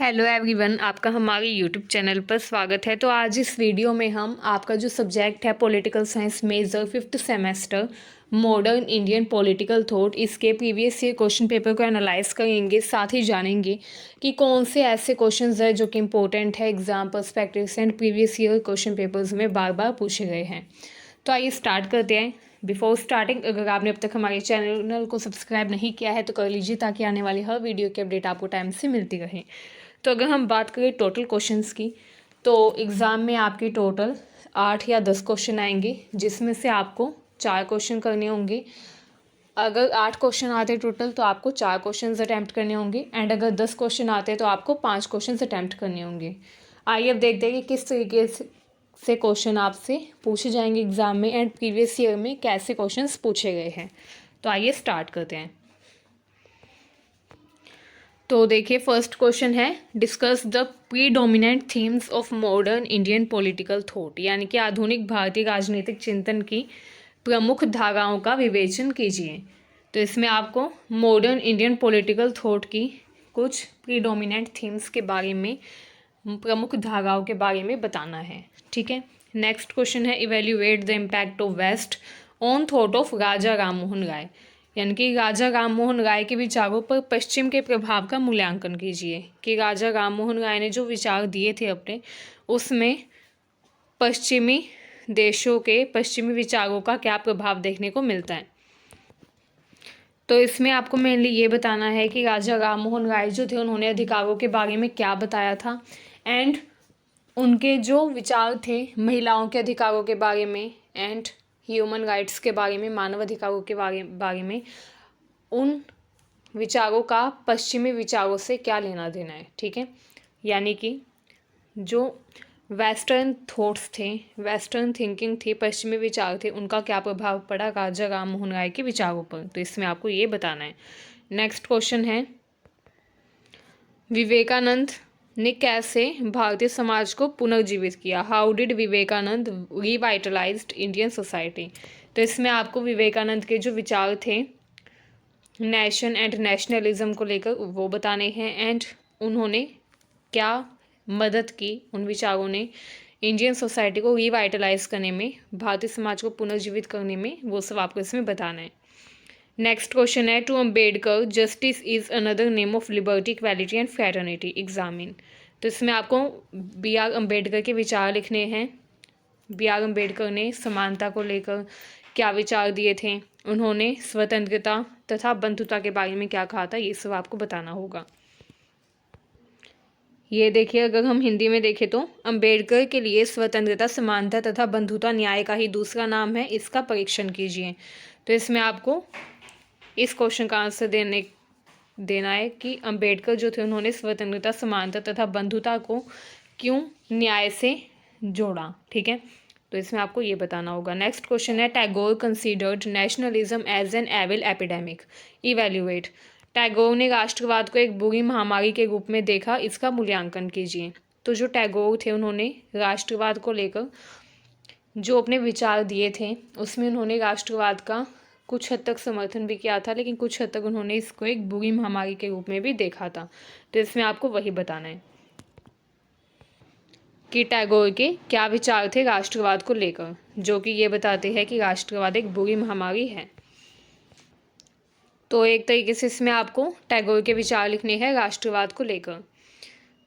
Hello everyone, आपका हमारे YouTube channel पर स्वागत है। तो आज इस वीडियो में हम आपका जो सब्जेक्ट है political science major 5th semester modern Indian political thought, इसके प्रीवियस ईयर क्वेश्चन पेपर को एनालाइज करेंगे। साथ ही जानेंगे कि कौन से ऐसे क्वेश्चंस हैं जो कि इंपॉर्टेंट है exam perspective and previous year question papers में बार बार पूछे गए हैं। तो आइए स्टार्ट करते हैं। बिफोर स्टार्टिंग, अगर आपने अब तक हमारे चैनल को सब्सक्राइब नहीं किया है तो कर लीजिए, ताकि आने वाली हर वीडियो की अपडेट आपको टाइम से मिलती रहे। तो अगर हम बात करें टोटल क्वेश्चंस की, तो एग्ज़ाम में आपके टोटल 8 या 10 क्वेश्चन आएंगे, जिसमें से आपको 4 क्वेश्चन करने होंगे। अगर 8 क्वेश्चन आते टोटल तो आपको 4 क्वेश्चन अटैम्प्ट करने होंगे, एंड अगर 10 क्वेश्चन आते तो आपको 5 क्वेश्चन अटैम्प्ट करने होंगे। आइए अब देखते हैं कि किस तरीके से क्वेश्चन आपसे पूछे जाएंगे एग्ज़ाम में, एंड प्रीवियस ईयर में कैसे क्वेश्चंस पूछे गए हैं। तो आइए स्टार्ट करते हैं। तो देखिए, फर्स्ट क्वेश्चन है, discuss the predominant themes of modern Indian political thought, यानी कि आधुनिक भारतीय राजनीतिक चिंतन की प्रमुख धाराओं का विवेचन कीजिए। तो इसमें आपको मॉडर्न इंडियन पॉलिटिकल थॉट की कुछ प्रीडोमिनेंट थीम्स के बारे में, प्रमुख धाराओं के बारे में बताना है। ठीक है। नेक्स्ट क्वेश्चन है, evaluate the impact of west on thought of Raja Ram Mohan Roy, यानी कि राजा राम मोहन राय के विचारों पर पश्चिम के प्रभाव का मूल्यांकन कीजिए। कि राजा राम मोहन राय ने जो विचार दिए थे अपने, उसमें पश्चिमी देशों के पश्चिमी विचारों का क्या प्रभाव देखने को मिलता है। तो इसमें आपको मेनली ये बताना है कि राजा राम मोहन राय जो थे, उन्होंने अधिकारों के बारे में क्या बताया था, एंड उनके जो विचार थे महिलाओं के अधिकारों के बारे में एंड ह्यूमन राइट्स के बारे में, मानव अधिकारों के बारे में, उन विचारों का पश्चिमी विचारों से क्या लेना देना है। ठीक है। यानी कि जो वेस्टर्न थॉट्स थे, वेस्टर्न थिंकिंग थी, पश्चिमी विचार थे, उनका क्या प्रभाव पड़ा राजा राम मोहन राय के विचारों पर। तो इसमें आपको ये बताना है। नेक्स्ट क्वेश्चन है, विवेकानंद ने कैसे भारतीय समाज को पुनर्जीवित किया। How did Vivekananda revitalized Indian society. तो इसमें आपको विवेकानंद के जो विचार थे नेशन एंड नेशनलिज्म को लेकर, वो बताने हैं, एंड उन्होंने क्या मदद की, उन विचारों ने इंडियन सोसाइटी को रिवाइटलाइज करने में, भारतीय समाज को पुनर्जीवित करने में, वो सब आपको इसमें बताना है। नेक्स्ट क्वेश्चन है, to Ambedkar justice is another name of liberty, equality and fraternity, examine. तो इसमें आपको बी आर अम्बेडकर के विचार लिखने हैं। बी आर अम्बेडकर ने समानता को लेकर क्या विचार दिए थे, उन्होंने स्वतंत्रता तथा बंधुता के बारे में क्या कहा था, ये सब आपको बताना होगा। ये देखिए, अगर हम हिंदी में देखें तो अम्बेडकर के लिए स्वतंत्रता, समानता तथा बंधुता न्याय का ही दूसरा नाम है, इसका परीक्षण कीजिए। तो इसमें आपको इस क्वेश्चन का आंसर देना है कि अम्बेडकर जो थे, उन्होंने स्वतंत्रता, समानता तथा बंधुता को क्यों न्याय से जोड़ा। ठीक है। तो इसमें आपको ये बताना होगा। नेक्स्ट क्वेश्चन है, Tagore considered nationalism as an evil epidemic, evaluate. Tagore ने राष्ट्रवाद को एक बुरी महामारी के रूप में देखा, इसका मूल्यांकन कीजिए। तो जो टैगोर थे, उन्होंने राष्ट्रवाद को लेकर जो अपने विचार दिए थे, उसमें उन्होंने राष्ट्रवाद का कुछ हद तक समर्थन भी किया था, लेकिन कुछ हद तक उन्होंने इसको एक बुरी महामारी के रूप में भी देखा था। तो इसमें आपको वही बताना है कि टैगोर के क्या विचार थे राष्ट्रवाद को लेकर, जो कि ये बताते हैं कि राष्ट्रवाद एक बुरी महामारी है। तो एक तरीके से इसमें आपको टैगोर के विचार लिखने हैं राष्ट्रवाद को लेकर।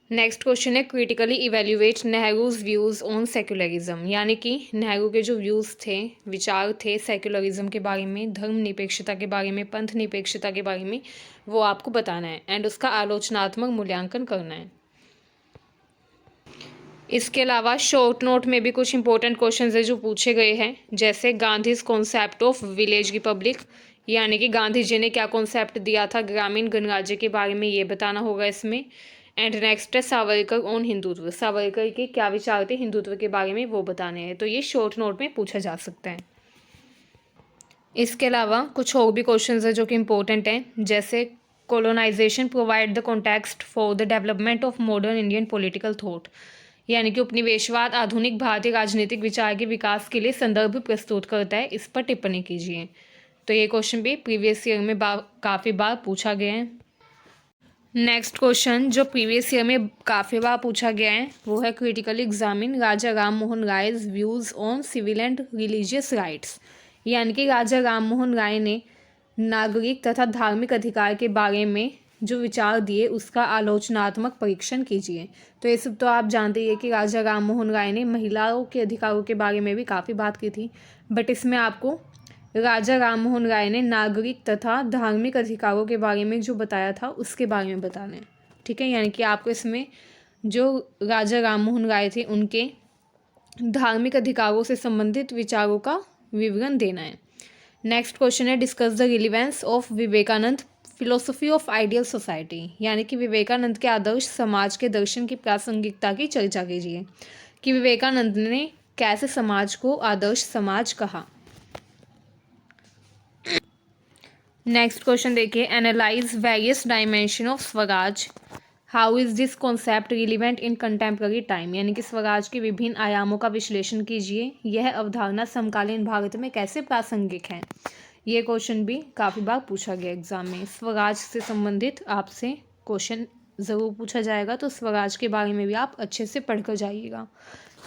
नेक्स्ट क्वेश्चन है, critically evaluate Nehru's views on secularism, यानी कि नेहरू के जो व्यूज़ थे, विचार थे सेक्युलरिज्म के बारे में, धर्मनिरपेक्षता के बारे में, पंथ निरपेक्षता के बारे में, वो आपको बताना है, एंड उसका आलोचनात्मक मूल्यांकन करना है। इसके अलावा शॉर्ट नोट में भी कुछ इंपॉर्टेंट क्वेश्चंस है जो पूछे गए हैं, जैसे Gandhi's concept of village Republic, यानी कि गांधी जी ने क्या कॉन्सेप्ट दिया था ग्रामीण गणराज्य के बारे में, ये बताना होगा इसमें। एंड नेक्स्ट है सावरकर ऑन हिंदुत्व, सावरकर के क्या विचार थे हिंदुत्व के बारे में, वो बताने हैं। तो ये शॉर्ट नोट में पूछा जा सकता है। इसके अलावा कुछ और भी क्वेश्चंस है जो कि इम्पोर्टेंट हैं, जैसे colonisation provide the context for the development of modern Indian political thought, यानी कि उपनिवेशवाद आधुनिक भारतीय राजनीतिक विचार के विकास के लिए संदर्भ प्रस्तुत करता है, इस पर टिप्पणी कीजिए। तो ये क्वेश्चन भी प्रीवियस ईयर में काफ़ी बार पूछा गया है। नेक्स्ट क्वेश्चन जो प्रीवियस ईयर में काफ़ी बार पूछा गया है वो है critically examine Raja Ram Mohan Roy's views on civil and religious rights, यानी कि राजा राम मोहन राय ने नागरिक तथा धार्मिक अधिकार के बारे में जो विचार दिए उसका आलोचनात्मक परीक्षण कीजिए। तो ये सब तो आप जानते ही है कि राजा राम मोहन राय ने महिलाओं के अधिकारों के बारे में भी काफ़ी बात की थी, बट इसमें आपको राजा राम मोहन राय ने नागरिक तथा धार्मिक अधिकारों के बारे में जो बताया था उसके बारे में बताना है, ठीक है। यानी कि आपको इसमें जो राजा राम मोहन राय थे उनके धार्मिक अधिकारों से संबंधित विचारों का विवरण देना है। नेक्स्ट क्वेश्चन है discuss the relevance of Vivekananda philosophy of ideal society, यानी कि विवेकानंद के आदर्श समाज के दर्शन की प्रासंगिकता की चर्चा कीजिए कि विवेकानंद ने कैसे समाज को आदर्श समाज कहा। नेक्स्ट क्वेश्चन देखिए analyse various dimension of Swaraj, how is this concept relevant in contemporary time, यानी कि स्वराज के विभिन्न आयामों का विश्लेषण कीजिए, यह अवधारणा समकालीन भारत में कैसे प्रासंगिक है। ये क्वेश्चन भी काफ़ी बार पूछा गया एग्जाम में। स्वराज से संबंधित आपसे क्वेश्चन ज़रूर पूछा जाएगा, तो स्वराज के बारे में भी आप अच्छे से पढ़ कर जाइएगा।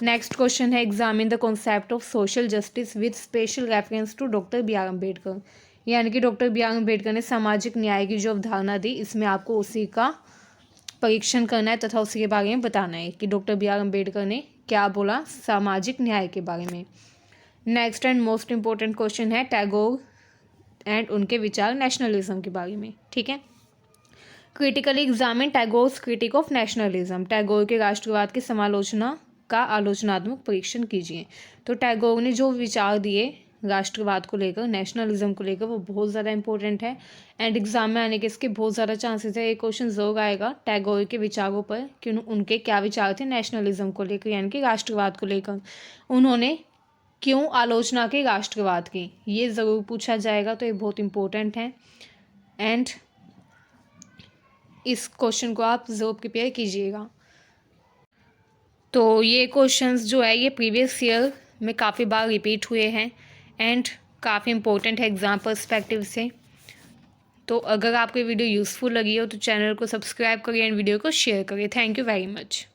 नेक्स्ट क्वेश्चन है examine the concept of social justice with special reference to doctor B R Ambedkar, यानी कि डॉक्टर बी आर अम्बेडकर ने सामाजिक न्याय की जो अवधारणा दी इसमें आपको उसी का परीक्षण करना है तथा उसी के बारे में बताना है कि डॉक्टर बी आर अम्बेडकर ने क्या बोला सामाजिक न्याय के बारे में। Next and most important question है टैगोर एंड उनके विचार नेशनलिज्म के बारे में, ठीक है। Critically examine Tagore's critic of nationalism, Tagore के राष्ट्रवाद की समालोचना का आलोचनात्मक परीक्षण कीजिए। तो टैगोर ने जो विचार दिए राष्ट्रवाद को लेकर, नेशनलिज्म को लेकर, वो बहुत ज़्यादा इंपॉर्टेंट है एंड एग्जाम में आने के इसके बहुत ज़्यादा चांसेस है। एक क्वेश्चन ज़रूर आएगा टैगोर के विचारों पर कि उनके क्या विचार थे नेशनलिज्म को लेकर, यानी कि राष्ट्रवाद को लेकर, उन्होंने क्यों आलोचना की राष्ट्रवाद की, ये ज़रूर पूछा जाएगा। तो ये बहुत इंपॉर्टेंट है एंड इस क्वेश्चन को आप ज़रूर प्रिपेयर कीजिएगा। तो ये क्वेश्चंस जो है ये प्रीवियस ईयर में काफ़ी बार रिपीट हुए हैं एंड काफ़ी इंपॉर्टेंट है एग्ज़ाम पर्सपेक्टिव से। तो अगर आपको ये वीडियो यूज़फुल लगी हो तो चैनल को सब्सक्राइब करिए एंड वीडियो को शेयर करिए। Thank you very much.